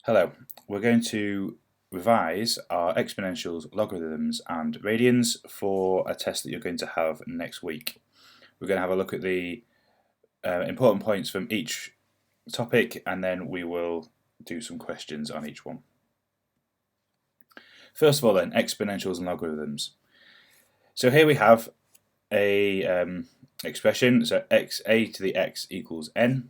Hello, we're going to revise our exponentials, logarithms and radians for a test that you're going to have next week. We're going to have a look at the important points from each topic and then we will do some questions on each one. First of all then, exponentials and logarithms. So here we have a expression, so a to the x equals n.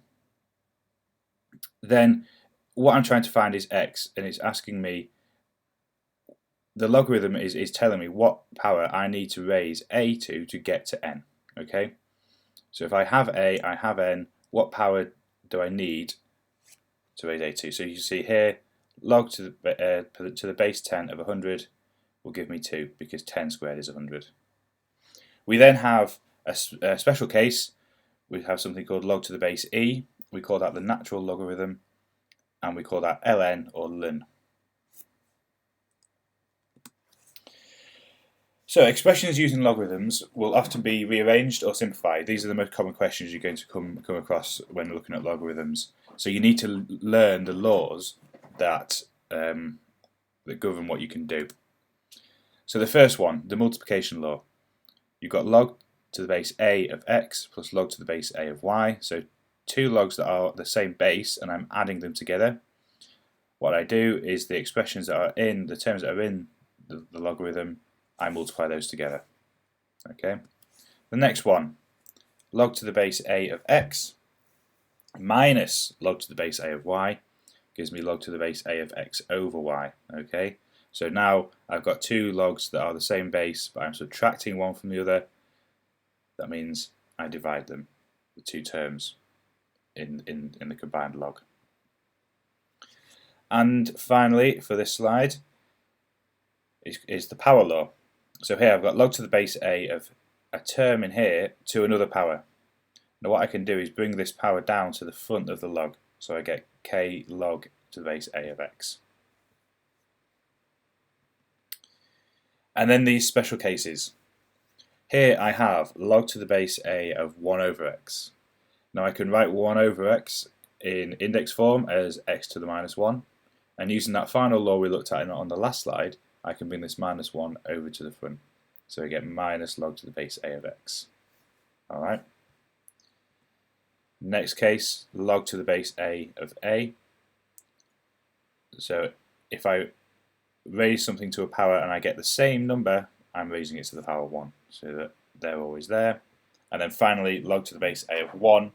Then what I'm trying to find is x, and it's asking me, the logarithm is telling me what power I need to raise a to get to n. Okay, so if I have a, I have n, what power do I need to raise a to? So you can see here, log to the base 10 of 100 will give me 2, because 10 squared is 100. We then have a special case. We have something called log to the base e. We call that the natural logarithm, and we call that ln or ln. So expressions using logarithms will often be rearranged or simplified. These are the most common questions you're going to come across when looking at logarithms. So you need to learn the laws that govern what you can do. So the first one, the multiplication law. You've got log to the base a of x plus log to the base a of y. So two logs that are the same base, and I'm adding them together. What I do is the expressions that are in, the terms that are in the logarithm, I multiply those together. Okay. The next one, log to the base a of x minus log to the base a of y gives me log to the base a of x over y. Okay. So now I've got two logs that are the same base, but I'm subtracting one from the other. That means I divide them, the two terms in the combined log. And finally, for this slide, is the power law. So here I've got log to the base a of a term in here to another power. Now what I can do is bring this power down to the front of the log, so I get k log to the base a of x. And then these special cases. Here I have log to the base a of 1 over x. Now I can write 1 over x in index form as x to the minus 1, and using that final law we looked at on the last slide, I can bring this minus 1 over to the front. So I get minus log to the base a of x. Alright. Next case, log to the base a of a. So if I raise something to a power and I get the same number, I'm raising it to the power 1, so that they're always there. And then finally, log to the base a of 1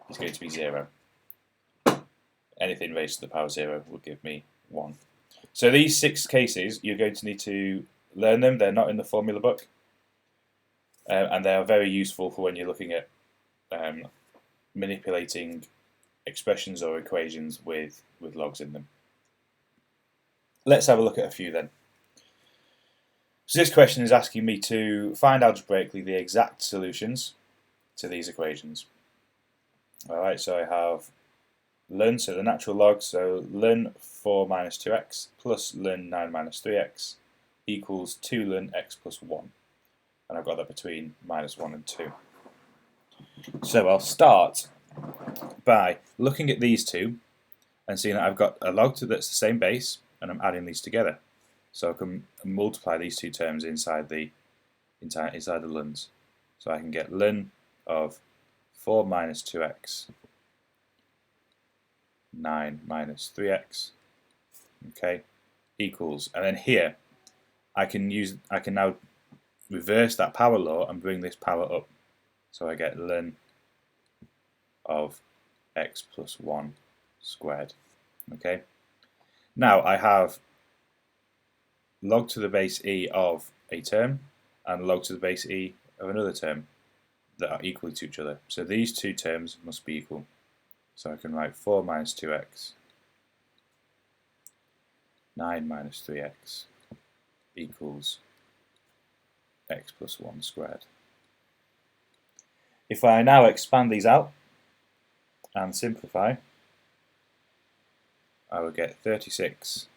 is going to be 0. Anything raised to the power 0 will give me 1. So these 6 cases, you're going to need to learn them. They're not in the formula book, and they are very useful for when you're looking at manipulating expressions or equations with logs in them. Let's have a look at a few then. So this question is asking me to find algebraically the exact solutions to these equations. Alright, so I have ln, so the natural log, so ln 4 minus 2x plus ln 9 minus 3x equals 2 ln x plus 1. And I've got that between minus 1 and 2. So I'll start by looking at these two and seeing that I've got a log that's the same base, and I'm adding these together. So I can multiply these two terms inside the lns. So I can get ln of 4 minus 2x 9 minus 3x, okay, equals, and then here I can now reverse that power law and bring this power up. So I get ln of x plus 1 squared. Okay. Now I have log to the base e of a term and log to the base e of another term that are equal to each other. So these two terms must be equal. So I can write 4 minus 2x 9 minus 3x equals x plus 1 squared. If I now expand these out and simplify, I will get 36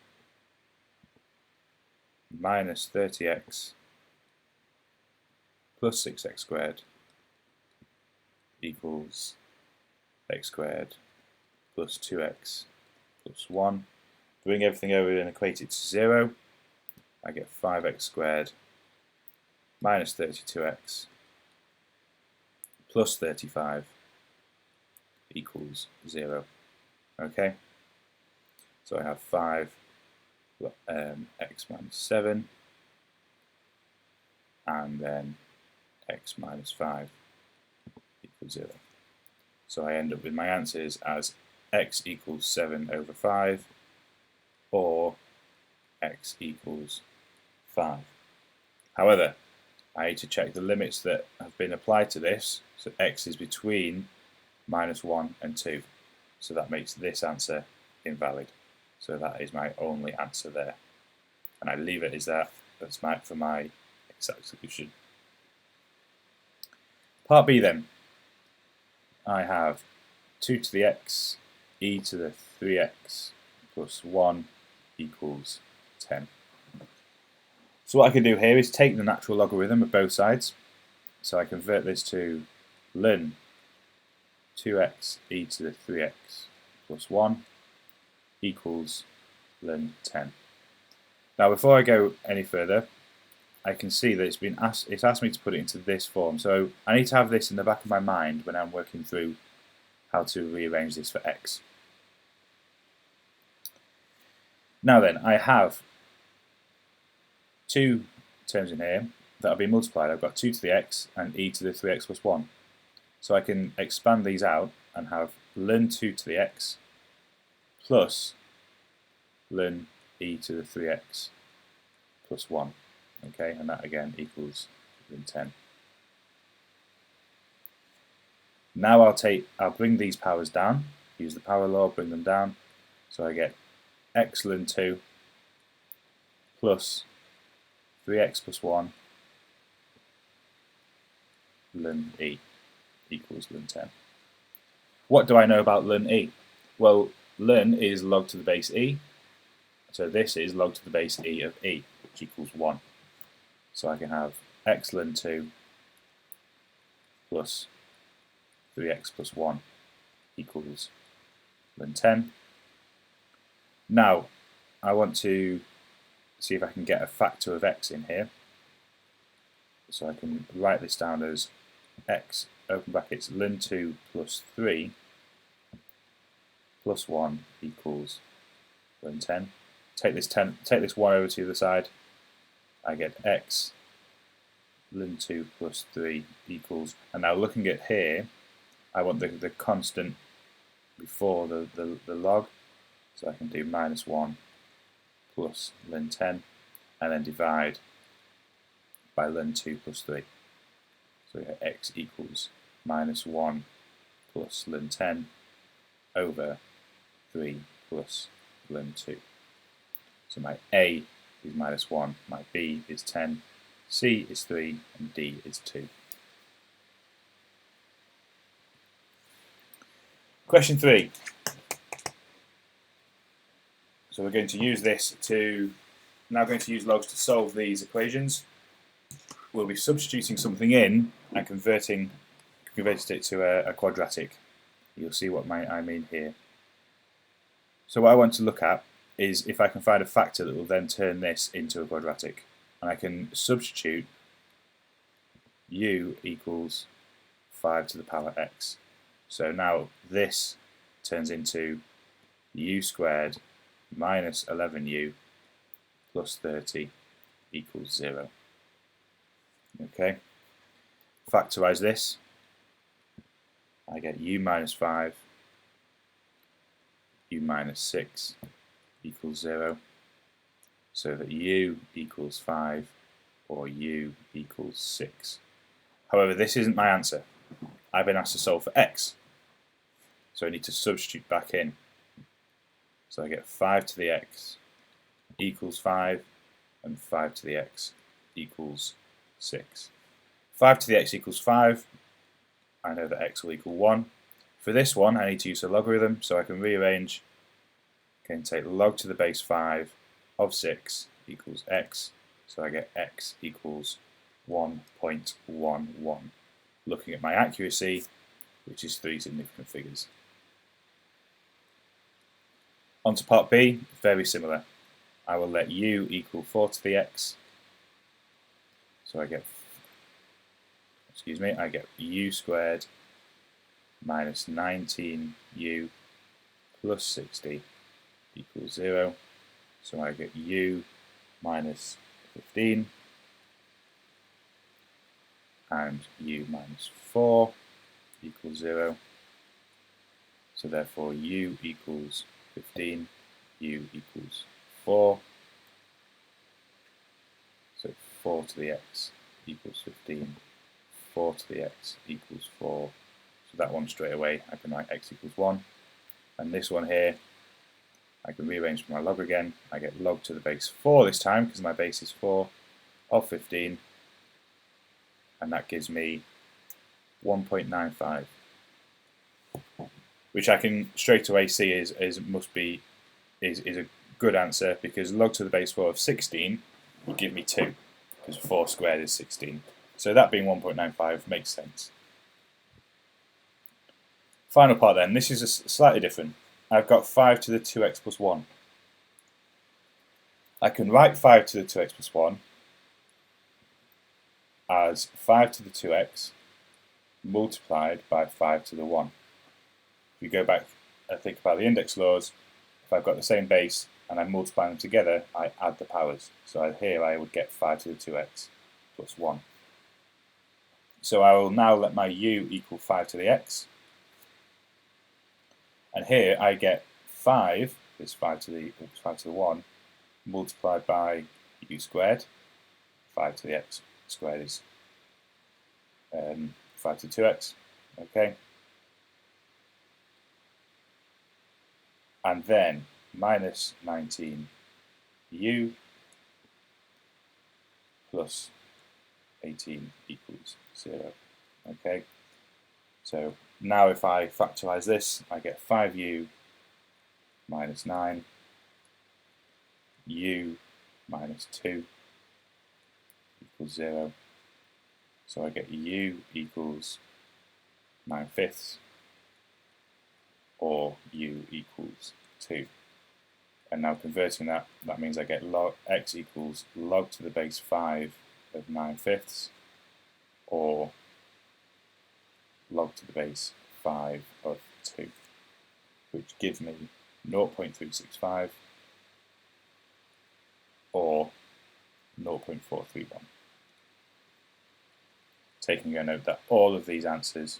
minus 30x plus 6x squared equals x squared plus 2x plus 1, bring everything over and equate it to 0, I get 5x squared minus 32x plus 35 equals 0. Okay, so I have 5 x minus 7 and then x minus 5 equals 0. So I end up with my answers as x equals 7 over 5 or x equals 5. However, I need to check the limits that have been applied to this, so x is between minus 1 and 2. So that makes this answer invalid. So that is my only answer there. And I leave it as that. That's for my exact solution. Part B then. I have 2 to the x e to the 3x plus 1 equals 10. So what I can do here is take the natural logarithm of both sides. So I convert this to ln 2x e to the 3x plus 1 equals ln 10. Now before I go any further, I can see that it's asked me to put it into this form. So I need to have this in the back of my mind when I'm working through how to rearrange this for x. Now then, I have two terms in here that are being multiplied. I've got 2 to the x and e to the 3x plus 1. So I can expand these out and have ln 2 to the x plus ln e to the 3x plus 1. Okay, and that again equals ln 10. Now I'll bring these powers down, use the power law, bring them down, so I get x ln 2 plus 3x plus 1 ln e equals ln 10. What do I know about ln e? Well, ln is log to the base e, so this is log to the base e of e, which equals 1. So I can have x ln 2 plus 3x plus 1 equals ln 10. Now, I want to see if I can get a factor of x in here. So I can write this down as x, open brackets, ln 2 plus 3 plus 1 equals ln 10. Take this 1 over to the other side. I get x ln 2 plus 3 equals, and now looking at here, I want the constant before the log, so I can do minus 1 plus ln 10, and then divide by ln 2 plus 3. So we have x equals minus 1 plus ln 10 over 3 plus ln 2. So my A is minus 1, my B is 10, C is 3, and D is 2. Question 3. So we're going to use going to use logs to solve these equations. We'll be substituting something in and converting it to a quadratic. You'll see what I mean here. So what I want to look at is if I can find a factor that will then turn this into a quadratic. And I can substitute u equals 5 to the power x. So now this turns into u squared minus 11u plus 30 equals 0. Okay, factorize this. I get u minus 5, u minus 6 equals 0, so that u equals 5 or u equals 6. However, this isn't my answer. I've been asked to solve for x, so I need to substitute back in. So I get 5 to the x equals 5, and 5 to the x equals 6. 5 to the x equals 5. I know that x will equal 1. For this one, I need to use a logarithm, so I can rearrange. I can take log to the base 5 of 6 equals x, so I get x equals 1.11. Looking at my accuracy, which is 3 significant figures. On to part B, very similar. I will let u equal 4 to the x. So I get u squared minus 19u plus 60 equals 0. So I get u minus 15 and u minus 4 equals 0. So therefore u equals 15, u equals 4. So 4 to the x equals 15, 4 to the x equals 4. So that one straight away I can write x equals 1. And this one here, I can rearrange for my log again. I get log to the base 4 this time because my base is 4 of 15. And that gives me 1.95. Which I can straight away see is a good answer, because log to the base 4 of 16 would give me 2, because 4 squared is 16. So that being 1.95 makes sense. Final part then, this is slightly different. I've got 5 to the 2x plus 1. I can write 5 to the 2x plus 1 as 5 to the 2x multiplied by 5 to the 1. If you go back and think about the index laws, if I've got the same base and I multiply them together, I add the powers. So here I would get 5 to the 2x plus 1. So I will now let my u equal 5 to the x. And here I get 5, this 5 to the 1, multiplied by u squared. 5 to the x squared is 5 to 2x. Okay. And then minus 19u plus 18 equals 0. Okay, so now if I factorize this, I get 5u minus 9, u minus 2 equals 0. So I get u equals 9/5, or u equals 2. And now converting that means I get log x equals log to the base 5 of 9/5, or log to the base 5 of 2, which gives me 0.365 or 0.431. Taking a note that all of these answers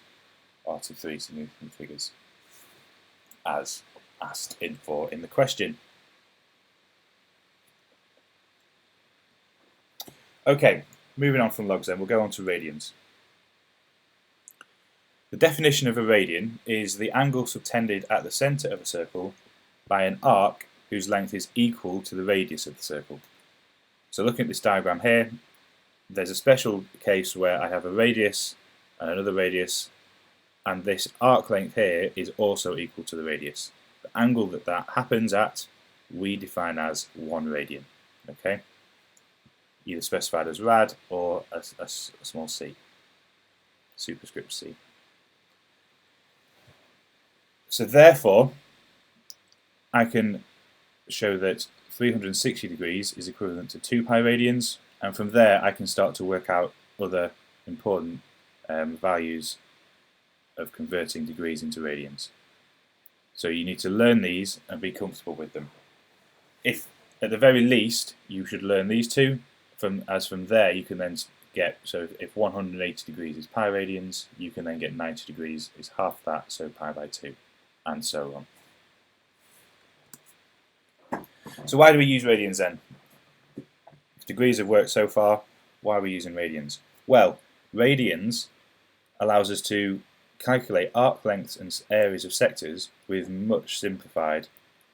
are to 3 significant figures, as asked in the question. Okay, moving on from logs then, we'll go on to radians. The definition of a radian is the angle subtended at the centre of a circle by an arc whose length is equal to the radius of the circle. So looking at this diagram here, there's a special case where I have a radius and another radius, and this arc length here is also equal to the radius. The angle that happens at, we define as 1 radian. Okay, either specified as rad or a small c, superscript c. So therefore, I can show that 360 degrees is equivalent to 2 pi radians, and from there I can start to work out other important values of converting degrees into radians. So you need to learn these and be comfortable with them. If at the very least you should learn these two, from there you can then get, so if 180 degrees is pi radians, you can then get 90 degrees is half that, so pi by 2, and so on. So why do we use radians then? If degrees have worked so far, why are we using radians? Well, radians allows us to calculate arc lengths and areas of sectors with much simplified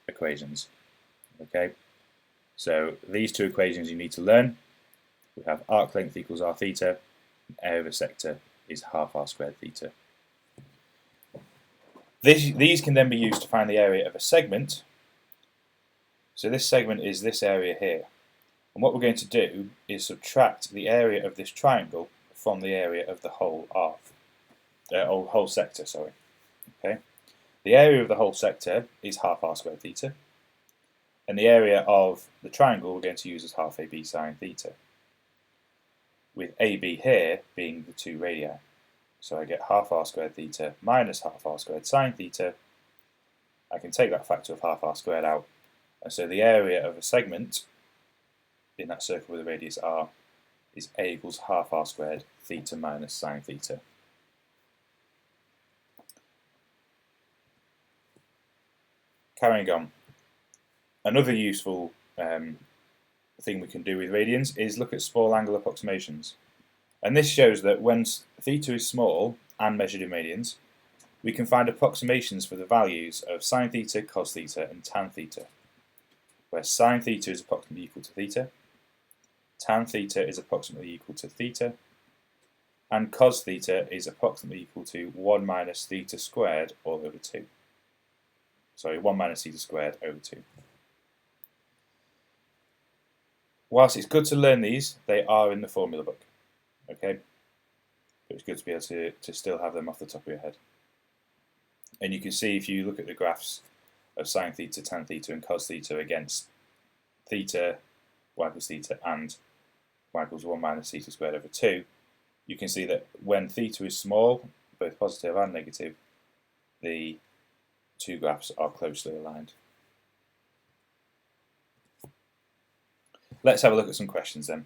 equations. Okay, so these two equations you need to learn. We have arc length equals r theta, and area of a sector is half r squared theta. These can then be used to find the area of a segment. So this segment is this area here. And what we're going to do is subtract the area of this triangle from the area of the whole arc, or whole sector, sorry. Okay. The area of the whole sector is half r squared theta. And the area of the triangle we're going to use as half AB sine theta, with AB here being the 2 radii. So I get half r squared theta minus half r squared sine theta. I can take that factor of half r squared out, and so the area of a segment in that circle with a radius r is a equals half r squared theta minus sine theta. Carrying on, another useful thing we can do with radians is look at small angle approximations. And this shows that when theta is small and measured in radians, we can find approximations for the values of sine theta, cos theta, and tan theta, where sine theta is approximately equal to theta, tan theta is approximately equal to theta, and cos theta is approximately equal to 1 minus theta squared all over 2. Sorry, 1 minus theta squared over 2. Whilst it's good to learn these, they are in the formula book. Okay? But it's good to be able to still have them off the top of your head. And you can see if you look at the graphs of sine theta, tan theta, and cos theta against theta, y equals theta, and y equals 1 minus theta squared over 2, you can see that when theta is small, both positive and negative, the two graphs are closely aligned. Let's have a look at some questions then.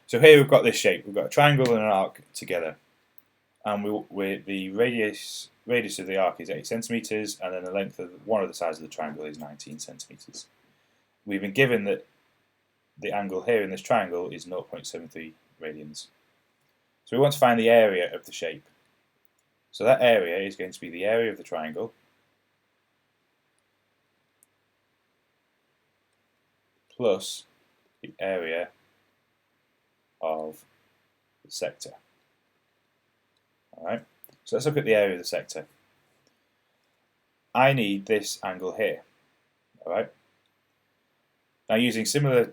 So here we've got this shape. We've got a triangle and an arc together, and the radius of the arc is 8 centimeters, and then the length of one of the sides of the triangle is 19 centimeters. We've been given that the angle here in this triangle is 0.73 radians. So we want to find the area of the shape. So that area is going to be the area of the triangle plus the area of the sector. Alright, so let's look at the area of the sector. I need this angle here. Alright. Now using similar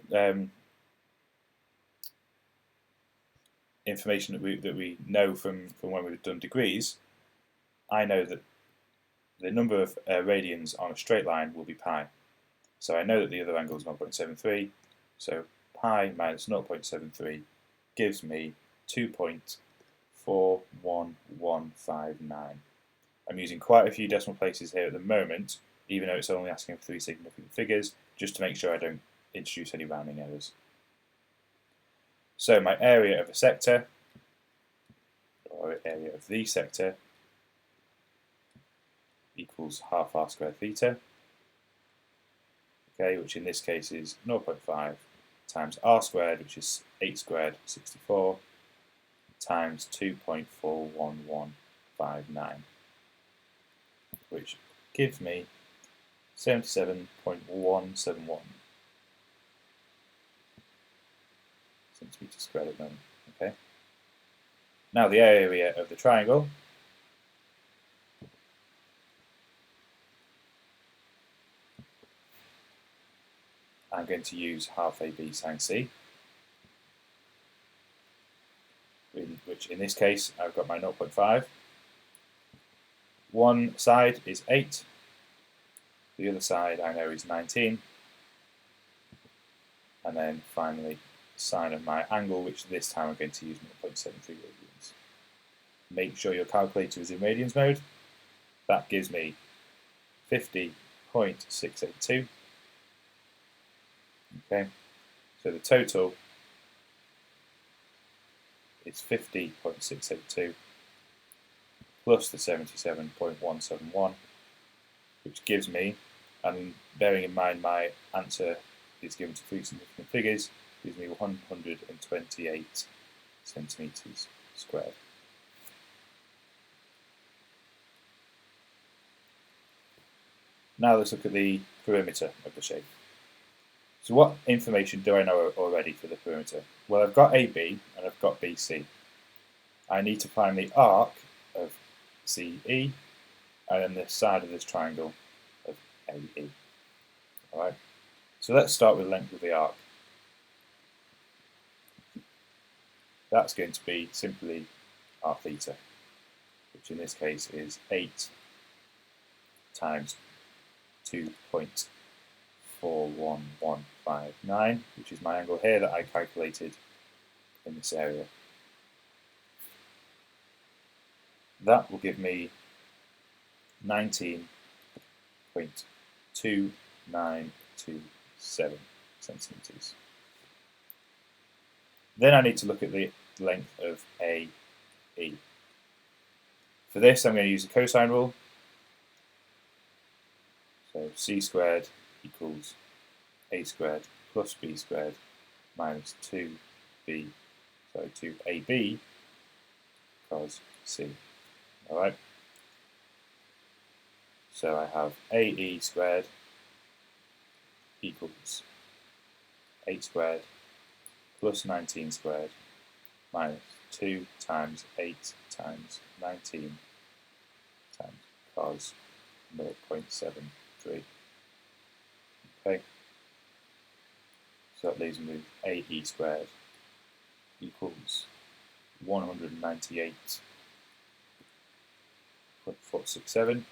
information that we know from when we've done degrees, I know that the number of radians on a straight line will be pi. So I know that the other angle is 0.73, so pi minus 0.73 gives me 2.41159. I'm using quite a few decimal places here at the moment, even though it's only asking for 3 significant figures, just to make sure I don't introduce any rounding errors. So my area of a sector, or area of the sector, equals half r squared theta, okay, which in this case is 0.5 times r squared, which is 8 squared, 64, times 2.41159, which gives me 77.171 centimeters squared at the moment. Okay. Now the area of the triangle, I'm going to use half AB sine C, which in this case I've got my 0.5. One side is 8, the other side I know is 19, and then finally sine of my angle, which this time I'm going to use 0.73 radians. Make sure your calculator is in radians mode. That gives me 50.682. Okay, so the total is 50.682 plus the 77.171, which gives me, and bearing in mind my answer is given to 3 significant figures, gives me 128 centimeters squared. Now let's look at the perimeter of the shape. So what information do I know already for the perimeter? Well, I've got AB and I've got BC. I need to find the arc of CE and then the side of this triangle of AE. Alright, so let's start with length of the arc. That's going to be simply r theta, which in this case is 8 times 2.41159. 41159, which is my angle here that I calculated in this area. That will give me 19.2927 centimetres. Then I need to look at the length of AE. For this, I'm going to use the cosine rule. So c squared equals a squared plus b squared minus 2ab cos c. Alright? So I have AE squared equals 8 squared plus 19 squared minus 2 times 8 times 19 times cos 0.73. Okay, so that leaves me with AE squared equals 198.467.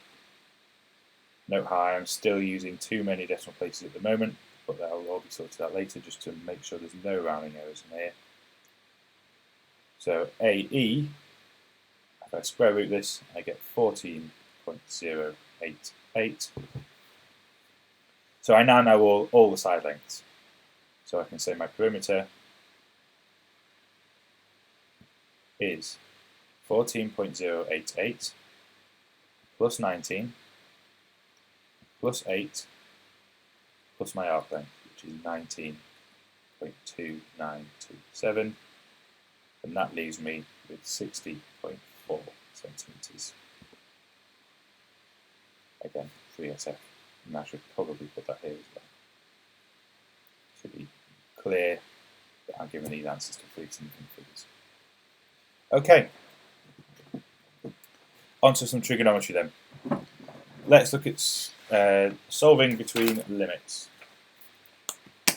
Note how I am still using too many decimal places at the moment, but that will all be sorted out later just to make sure there's no rounding errors in here. So AE, if I square root this, I get 14.088. So I now know all the side lengths. So I can say my perimeter is 14.088 plus 19 plus 8 plus my arc length, which is 19.2927, and that leaves me with 60.4 centimetres. Again, 3SF, and I should probably put that here as well. To be clear that I'm giving these answers to 3 something figures. Okay, on to some trigonometry then. Let's look at solving between limits.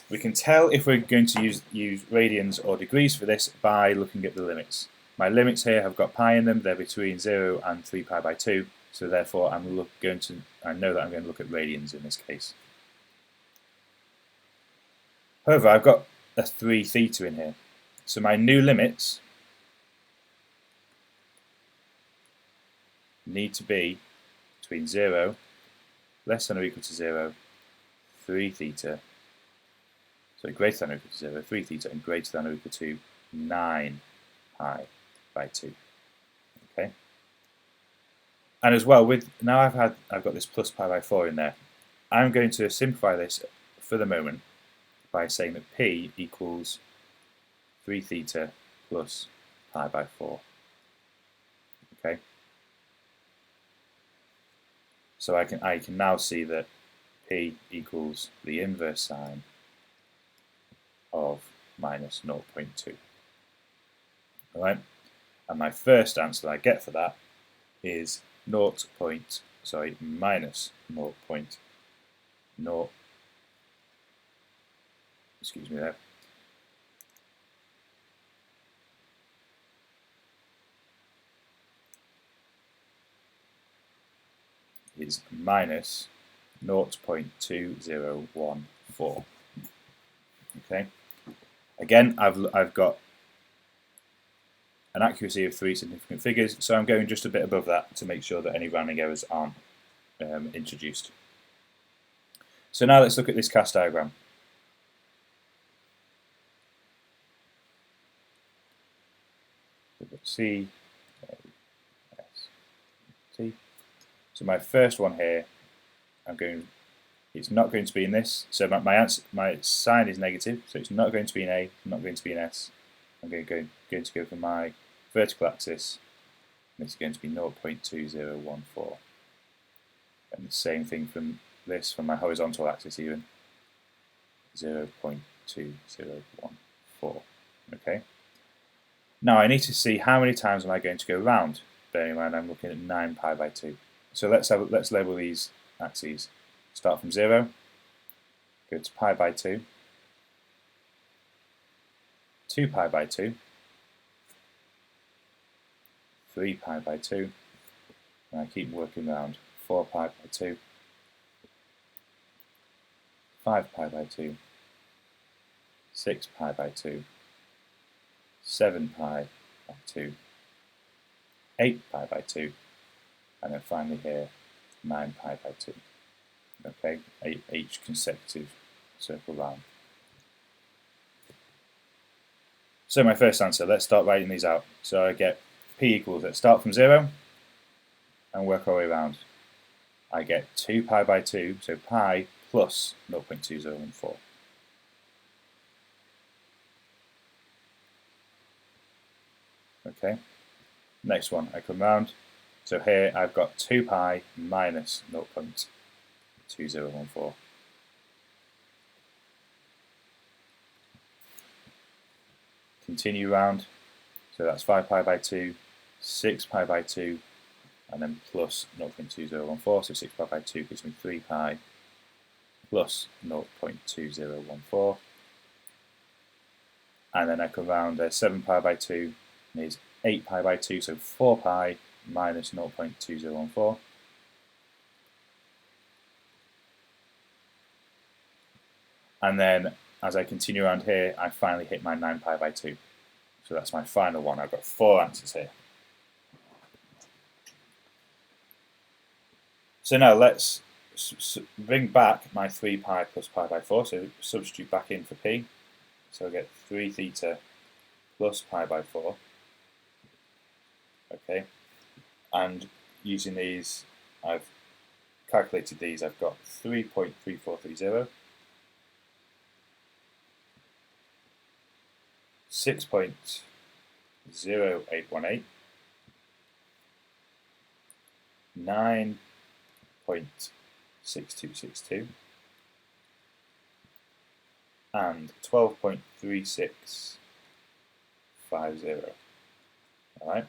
We can tell if we're going to use radians or degrees for this by looking at the limits. My limits here have got pi in them, they're between 0 and 3 pi by 2, so therefore I know that I'm going to look at radians in this case. However, I've got a 3 theta in here, so my new limits need to be between 0, less than or equal to 0, 3 theta, so greater than or equal to 0, 3 theta, and greater than or equal to 9 pi by 2. Okay. And as well, now I've got this plus pi by 4 in there. I'm going to simplify this for the moment by saying that P equals 3 theta plus pi by 4. Okay. So I can now see that P equals the inverse sine of minus 0.2. Alright? And my first answer that I get for that is minus 0.0. Excuse me there. Is minus 0.2014. Okay. Again, I've got an accuracy of 3 significant figures, so I'm going just a bit above that to make sure that any rounding errors aren't introduced. So now let's look at this CAS diagram. We've got C, A, S, T. So my first one here, it's not going to be in this. So my sign is negative, so it's not going to be in A, not going to be in S. I'm going to go for my vertical axis, and it's going to be 0.2014. And the same thing from my horizontal axis even, 0.2014. Okay. Now I need to see how many times am I going to go round. Bearing in mind I'm looking at 9 pi by 2. So let's label these axes. Start from 0, go to pi by 2, 2 pi by 2, 3 pi by 2, and I keep working round. 4 pi by 2, 5 pi by 2, 6 pi by 2, 7 pi by 2, 8 pi by 2, and then finally here 9 pi by 2. Okay, each consecutive circle round. So my first answer, let's start writing these out. So I get p equals, let's start from 0 and work our way around. I get 2 pi by 2, so pi plus 0.2014. Okay, next one, I come round. So here I've got 2 pi minus 0.2014. Continue round, so that's 5 pi by 2, 6 pi by 2, and then plus 0.2014, so 6 pi by 2 gives me 3 pi plus 0.2014. And then I come round, 7 pi by 2 is 8 pi by 2, so 4 pi minus 0.2014. And then as I continue around here, I finally hit my 9 pi by 2. So that's my final one. I've got 4 answers here. So now let's bring back my 3 pi plus pi by 4, so substitute back in for p. So I get 3 theta plus pi by 4. Okay, and using these, I've calculated these, I've got 3.3430, 6.0818, 9.6262, and 12.3650. Alright.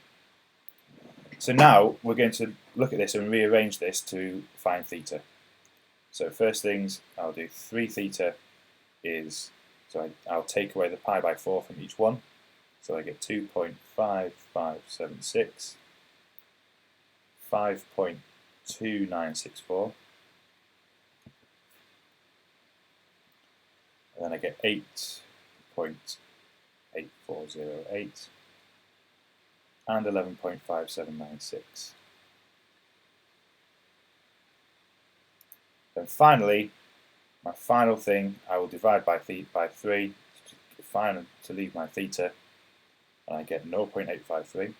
So now we're going to look at this and rearrange this to find theta. So first things I'll do 3 theta is, so I'll take away the pi by 4 from each one. So I get 2.5576, 5.2964, and then I get 8.8408, and 11.5796. Then finally, my final thing, I will divide by 3 to leave my theta, and I get 0.853.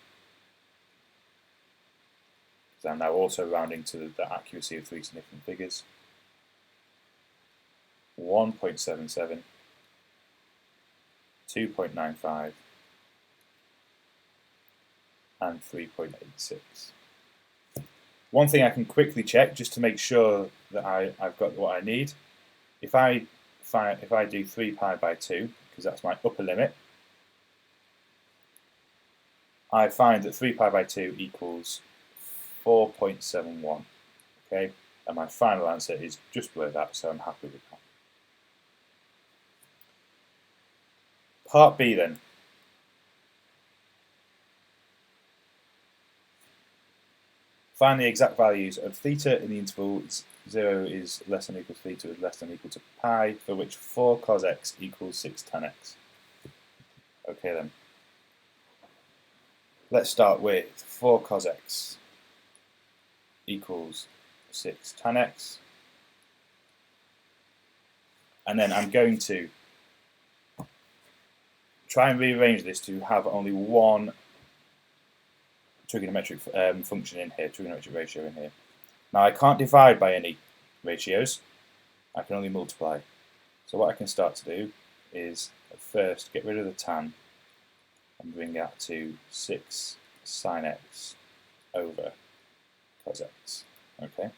So I'm now also rounding to the accuracy of 3 significant figures. 1.77, 2.95, and 3.86. One thing I can quickly check just to make sure that I've got what I need. If I do 3 pi by 2, because that's my upper limit, I find that 3 pi by 2 equals 4.71. Okay, and my final answer is just below that, so I'm happy with that. Part B then. Find the exact values of theta in the interval 0 is less than or equal to theta is less than or equal to pi, for which 4 cos x equals 6 tan x. Okay then. Let's start with 4 cos x equals 6 tan x. And then I'm going to try and rearrange this to have only one trigonometric function in here, trigonometric ratio in here. Now I can't divide by any ratios, I can only multiply. So what I can start to do is at first get rid of the tan and bring that to 6 sin x over cos x. Okay.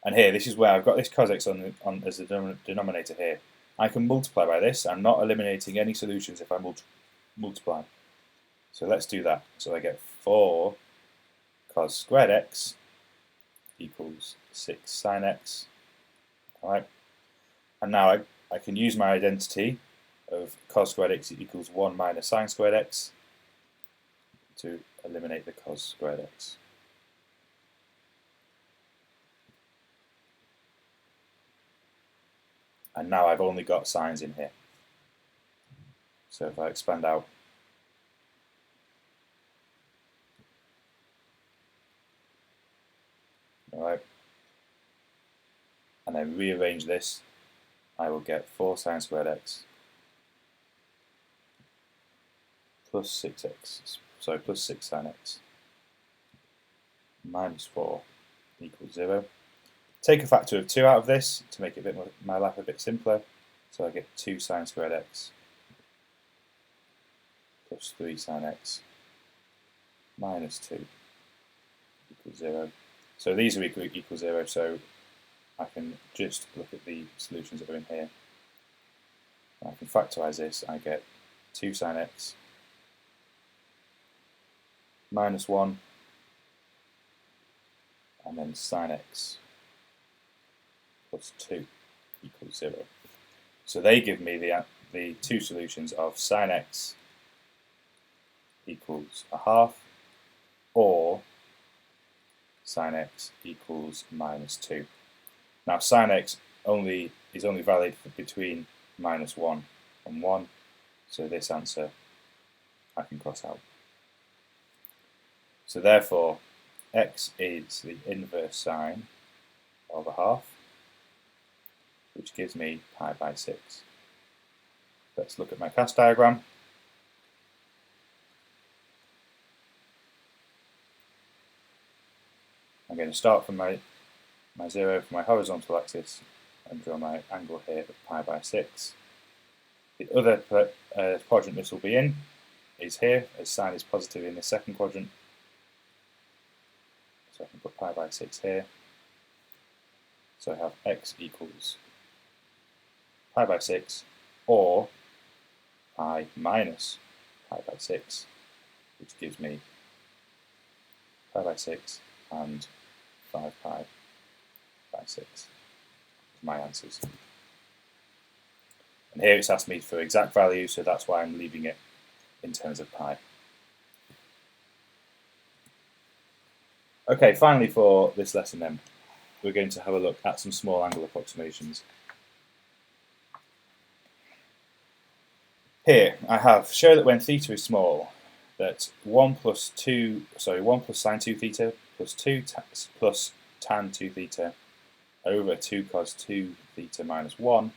And here, this is where I've got this cos x on as the denominator here. I can multiply by this. I'm not eliminating any solutions if I multiply. So let's do that. So I get 4 cos squared x equals 6 sin x. Alright. And now I can use my identity of cos squared x equals 1 minus sin squared x to eliminate the cos squared x. and now I've only got sines in here. So if I expand out, alright, and then rearrange this, I will get 4 sine squared x plus 6x, sorry, plus 6 sine x minus 4 equals 0. Take a factor of 2 out of this to make it a bit more, my life a bit simpler. So I get 2 sine squared x plus 3 sine x minus 2 equals 0. So these are equal 0, so I can just look at the solutions that are in here. I can factorise this, I get 2 sine x minus 1 and then sine x plus 2 equals 0. So they give me the two solutions of sine x equals a half or sine x equals minus 2. Now sine x is only valid for between minus 1 and 1, so this answer I can cross out. So therefore x is the inverse sine of a half, which gives me pi by 6. Let's look at my cast diagram. I'm going to start from my 0 for my horizontal axis and draw my angle here of pi by 6. The other quadrant this will be in is here, as sine is positive in the second quadrant. So I can put pi by 6 here. So I have x equals pi by 6 or pi minus pi by 6, which gives me pi by 6 and 5 pi by 6. My answers. And here it's asked me for exact values, so that's why I'm leaving it in terms of pi. Okay, finally for this lesson then, we're going to have a look at some small angle approximations. Here I have show that when theta is small, that 1 plus sine 2 theta plus 2 plus tan 2 theta over 2 cos 2 theta minus 1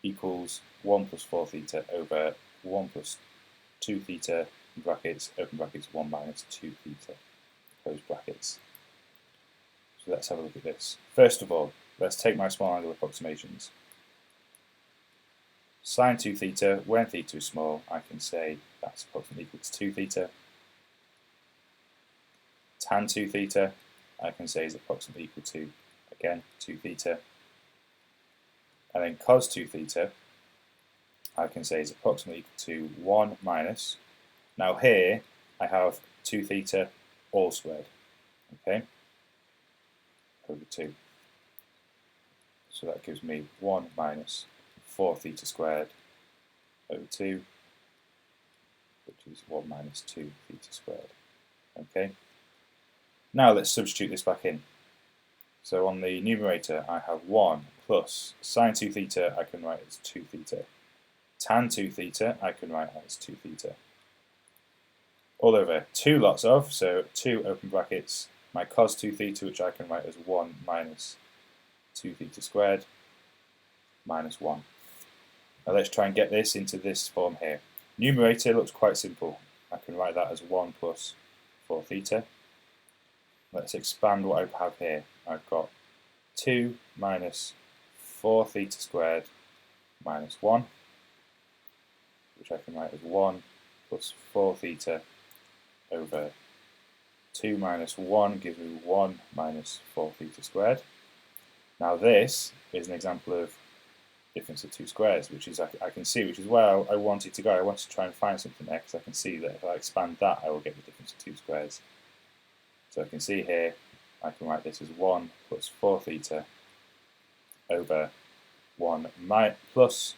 equals 1 plus 4 theta over 1 plus 2 theta in brackets, open brackets, 1 minus 2 theta, close brackets. So let's have a look at this. First of all, let's take my small angle approximations. Sine 2 theta, when theta is small, I can say that's approximately equal to 2 theta. Tan 2 theta, I can say is approximately equal to, again, 2 theta. And then cos 2 theta, I can say is approximately equal to 1 minus. Now here, I have 2 theta all squared, okay, over 2. So that gives me 1 minus 4 theta squared over 2, which is 1 minus 2 theta squared. Okay. Now let's substitute this back in. So on the numerator I have 1 plus sine 2 theta I can write as 2 theta. Tan 2 theta I can write as 2 theta. All over 2 lots of, so 2 open brackets, my cos 2 theta which I can write as 1 minus 2 theta squared minus 1. Now let's try and get this into this form here. Numerator looks quite simple. I can write that as 1 plus 4 theta. Let's expand what I have here. I've got 2 minus 4 theta squared minus 1, which I can write as 1 plus 4 theta over 2 minus 1 gives me 1 minus 4 theta squared. Now this is an example of difference of two squares, which is I can see, which is where I wanted to go. I wanted to try and find something there because I can see that if I expand that, I will get the difference of two squares. So I can see here, I can write this as 1 plus 4 theta over 1 plus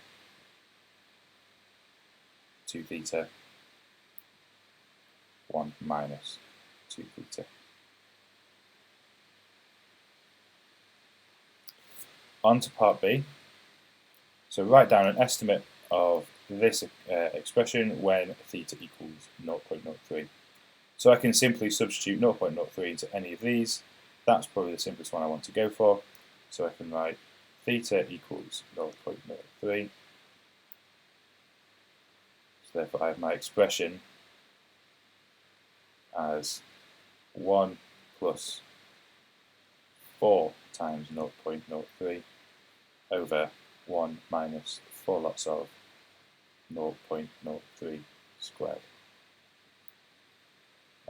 2 theta, 1 minus 2 theta. On to part B. So write down an estimate of this expression when theta equals 0.03. So I can simply substitute 0.03 into any of these. That's probably the simplest one I want to go for. So I can write theta equals 0.03. So therefore I have my expression as 1 plus 4 times 0.03 over 1 minus 4 lots of 0.03 squared.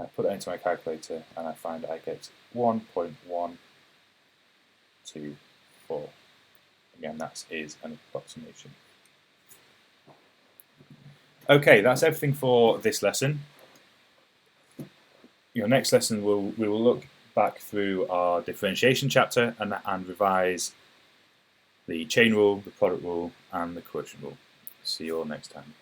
I put that into my calculator and I find I get 1.124. Again, that is an approximation. Okay, that's everything for this lesson. Your next lesson we will look back through our differentiation chapter and revise the chain rule, the product rule, and the quotient rule. See you all next time.